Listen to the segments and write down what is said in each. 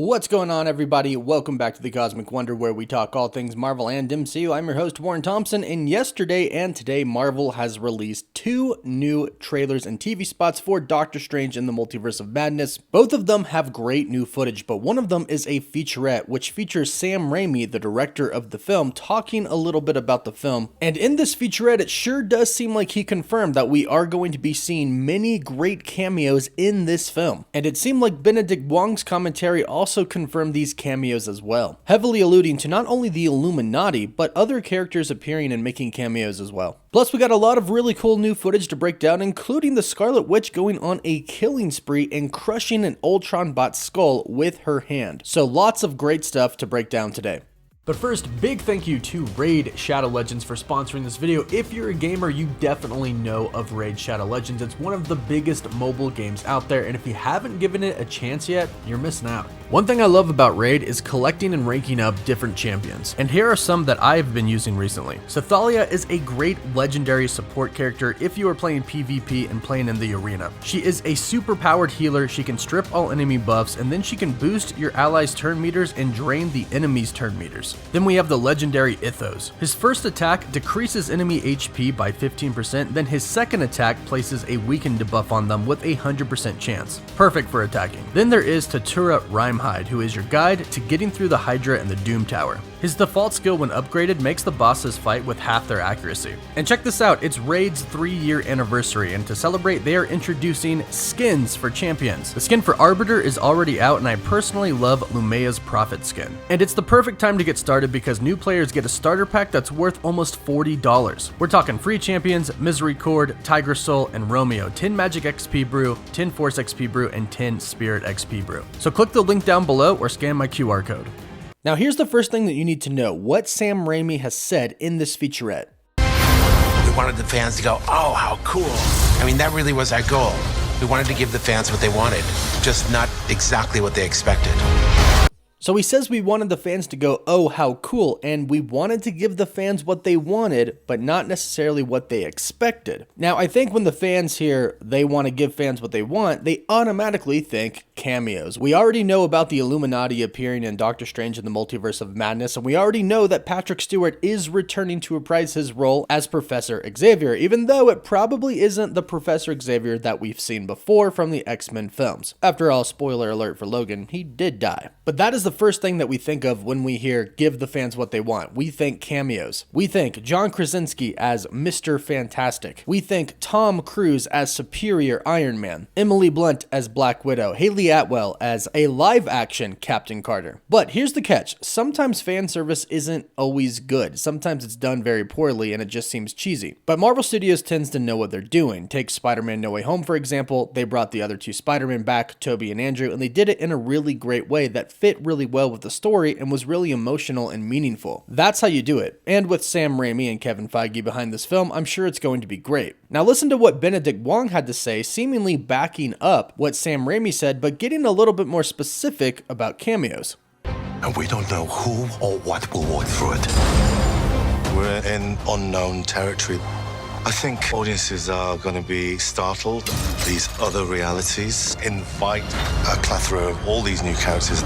What's going on, everybody? Welcome back to the Cosmic Wonder, where we talk all things Marvel and MCU. I'm your host, Warren Thompson, and yesterday and today, Marvel has released two new trailers and TV spots for Doctor Strange in the Multiverse of Madness. Both of them have great new footage, but one of them is a featurette, which features Sam Raimi, the director of the film, talking a little bit about the film. And in this featurette, it sure does seem like he confirmed that we are going to be seeing many great cameos in this film. And it seemed like Benedict Wong's commentary also confirmed these cameos as well, heavily alluding to not only the Illuminati, but other characters appearing and making cameos as well. Plus, we got a lot of really cool new footage to break down, including the Scarlet Witch going on a killing spree and crushing an Ultron bot's skull with her hand. So lots of great stuff to break down today. But first, big thank you to Raid Shadow Legends for sponsoring this video. If you're a gamer, you definitely know of Raid Shadow Legends. It's one of the biggest mobile games out there, and if you haven't given it a chance yet, you're missing out. One thing I love about Raid is collecting and ranking up different champions, and here are some that I've been using recently. Sathalia is a great legendary support character if you are playing PvP and playing in the arena. She is a super powered healer. She can strip all enemy buffs, and then she can boost your allies' turn meters and drain the enemy's turn meters. Then we have the legendary Ithos. His first attack decreases enemy HP by 15%, then his second attack places a weakened debuff on them with a 100% chance. Perfect for attacking. Then there is Tatura Rimehide, who is your guide to getting through the Hydra and the Doom Tower. His default skill when upgraded makes the bosses fight with half their accuracy. And check this out, it's Raid's 3-year anniversary, and to celebrate they are introducing skins for champions. The skin for Arbiter is already out, and I personally love Lumea's Prophet skin. And it's the perfect time to get started because new players get a starter pack that's worth almost $40. We're talking free champions, Misericord, Tiger Soul, and Romeo, 10 Magic XP Brew, 10 Force XP Brew, and 10 Spirit XP Brew. So click the link down below or scan my QR code. Now here's the first thing that you need to know, what Sam Raimi has said in this featurette. We wanted the fans to go, oh, how cool. I mean, that really was our goal. We wanted to give the fans what they wanted, just not exactly what they expected. So he says we wanted the fans to go, oh, how cool, and we wanted to give the fans what they wanted, but not necessarily what they expected. Now, I think when the fans hear they want to give fans what they want, they automatically think cameos. We already know about the Illuminati appearing in Doctor Strange in the Multiverse of Madness, and we already know that Patrick Stewart is returning to reprise his role as Professor Xavier, even though it probably isn't the Professor Xavier that we've seen before from the X-Men films. After all, spoiler alert for Logan, he did die. But that is the first thing that we think of when we hear give the fans what they want. We think cameos. We think John Krasinski as Mr. Fantastic. We think Tom Cruise as Superior Iron Man. Emily Blunt as Black Widow. Haley Atwell as a live-action Captain Carter. But here's the catch. Sometimes fan service isn't always good. Sometimes it's done very poorly and it just seems cheesy. But Marvel Studios tends to know what they're doing. Take Spider-Man No Way Home, for example. They brought the other two Spider-Man back, Tobey and Andrew, and they did it in a really great way that fit really well with the story and was really emotional and meaningful. That's how you do it. And with Sam Raimi and Kevin Feige behind this film, I'm sure it's going to be great. Now listen to what Benedict Wong had to say, seemingly backing up what Sam Raimi said, but getting a little bit more specific about cameos. And we don't know who or what will walk through it. We're in unknown territory. I think audiences are going to be startled. These other realities invite a plethora of all these new characters.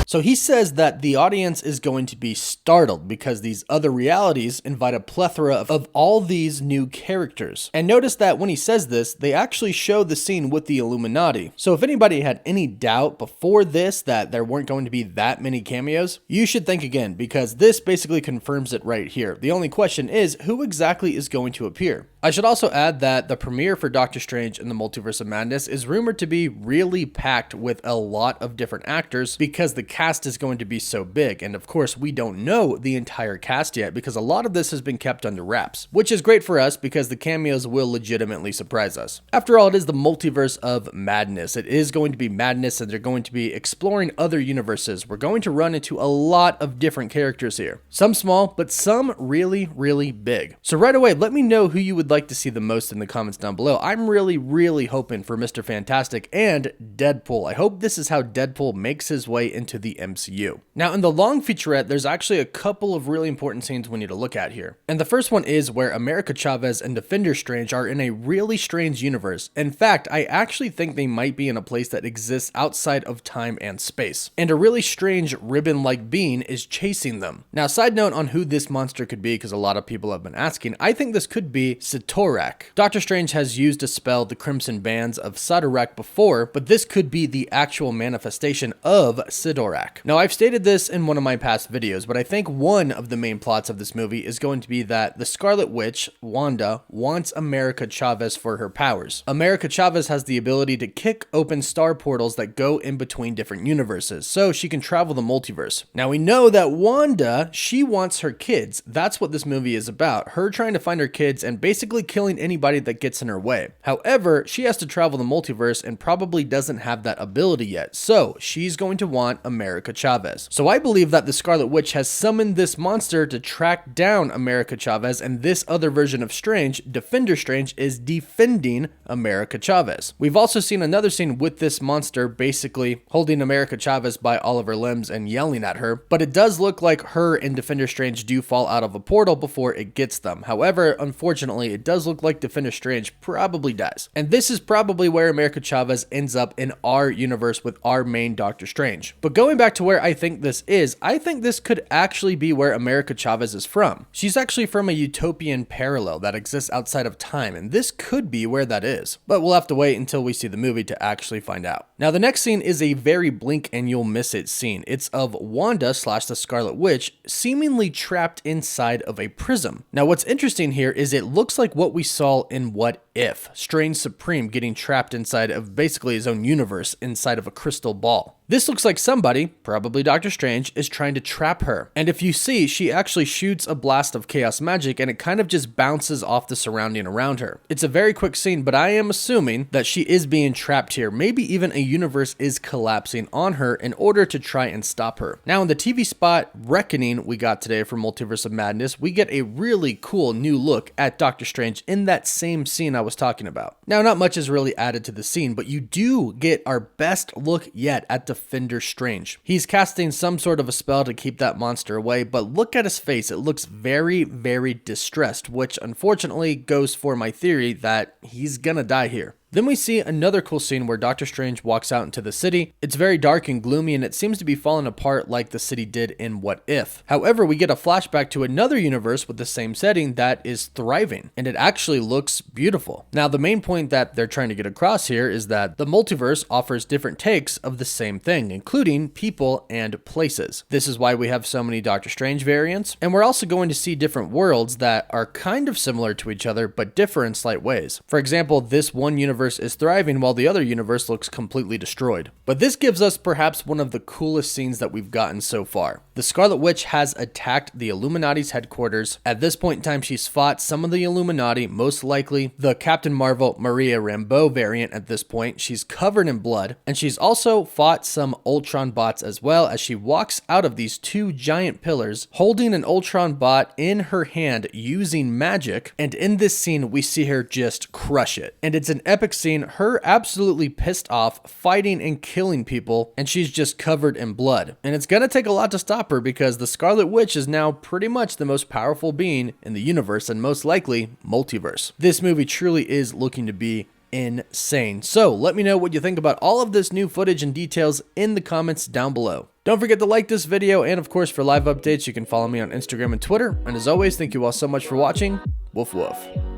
So he says that the audience is going to be startled because these other realities invite a plethora of all these new characters. And notice that when he says this, they actually show the scene with the Illuminati. So if anybody had any doubt before this that there weren't going to be that many cameos, you should think again, because this basically confirms it right here. The only question is, who exactly is going to appear? I should also add that the premiere for Doctor Strange in the Multiverse of Madness is rumored to be really packed with a lot of different actors because the cast is going to be so big. And of course, we don't know the entire cast yet because a lot of this has been kept under wraps, which is great for us because the cameos will legitimately surprise us. After all, it is the Multiverse of Madness. It is going to be madness and they're going to be exploring other universes. We're going to run into a lot of different characters here. Some small, but some really, really big. So right away, let me know who you would would like to see the most in the comments down below. I'm really hoping for Mr. Fantastic and Deadpool. I hope this is how Deadpool makes his way into the MCU. Now, in the long featurette, there's actually a couple of really important scenes we need to look at here. And the first one is where America Chavez and Defender Strange are in a really strange universe. In fact, I actually think they might be in a place that exists outside of time and space. And a really strange ribbon-like being is chasing them. Now, side note on who this monster could be, because a lot of people have been asking, I think this could be Sitorak. Doctor Strange has used to spell the Crimson Bands of Satorak before, but this could be the actual manifestation of Sitorak. Now, I've stated this in one of my past videos, but I think one of the main plots of this movie is going to be that the Scarlet Witch, Wanda, wants America Chavez for her powers. America Chavez has the ability to kick open star portals that go in between different universes, so she can travel the multiverse. Now, we know that Wanda, she wants her kids. That's what this movie is about, her trying to find her kids and basically killing anybody that gets in her way. However, she has to travel the multiverse and probably doesn't have that ability yet, so she's going to want America Chavez. So I believe that the Scarlet Witch has summoned this monster to track down America Chavez, and this other version of Strange, Defender Strange, is defending America Chavez. We've also seen another scene with this monster basically holding America Chavez by all of her limbs and yelling at her, but it does look like her and Defender Strange do fall out of a portal before it gets them. However, unfortunately, it does look like Defender Strange probably dies. And this is probably where America Chavez ends up in our universe with our main Doctor Strange. But going back to where I think this is, I think this could actually be where America Chavez is from. She's actually from a utopian parallel that exists outside of time, and this could be where that is. But we'll have to wait until we see the movie to actually find out. Now, the next scene is a very blink and you'll miss it scene. It's of Wanda / the Scarlet Witch seemingly trapped inside of a prism. Now, what's interesting here is it looks like what we saw in What If, Strange Supreme getting trapped inside of basically his own universe inside of a crystal ball. This looks like somebody, probably Doctor Strange, is trying to trap her. And if you see, she actually shoots a blast of chaos magic and it kind of just bounces off the surrounding around her. It's a very quick scene, but I am assuming that she is being trapped here. Maybe even a universe is collapsing on her in order to try and stop her. Now, in the TV spot Reckoning we got today for Multiverse of Madness, we get a really cool new look at Doctor Strange in that same scene I was talking about. Now, not much is really added to the scene, but you do get our best look yet at Defender Strange. He's casting some sort of a spell to keep that monster away, but look at his face. It looks very distressed, which unfortunately goes for my theory that he's gonna die here. Then we see another cool scene where Doctor Strange walks out into the city. It's very dark and gloomy, and it seems to be falling apart like the city did in What If. However, we get a flashback to another universe with the same setting that is thriving, and it actually looks beautiful. Now, the main point that they're trying to get across here is that the multiverse offers different takes of the same thing, including people and places. This is why we have so many Doctor Strange variants, and we're also going to see different worlds that are kind of similar to each other, but differ in slight ways. For example, this one universe is thriving while the other universe looks completely destroyed. But this gives us perhaps one of the coolest scenes that we've gotten so far. The Scarlet Witch has attacked the Illuminati's headquarters. At this point in time, she's fought some of the Illuminati, most likely the Captain Marvel Maria Rambeau variant at this point. She's covered in blood, and she's also fought some Ultron bots as well as she walks out of these two giant pillars holding an Ultron bot in her hand using magic. And in this scene, we see her just crush it. And it's an epic scene, her absolutely pissed off, fighting and killing people, and she's just covered in blood. And it's gonna take a lot to stop her because the Scarlet Witch is now pretty much the most powerful being in the universe and most likely multiverse. This movie truly is looking to be insane. So let me know what you think about all of this new footage and details in the comments down below. Don't forget to like this video, and of course for live updates you can follow me on Instagram and Twitter. And as always, thank you all so much for watching. Woof woof.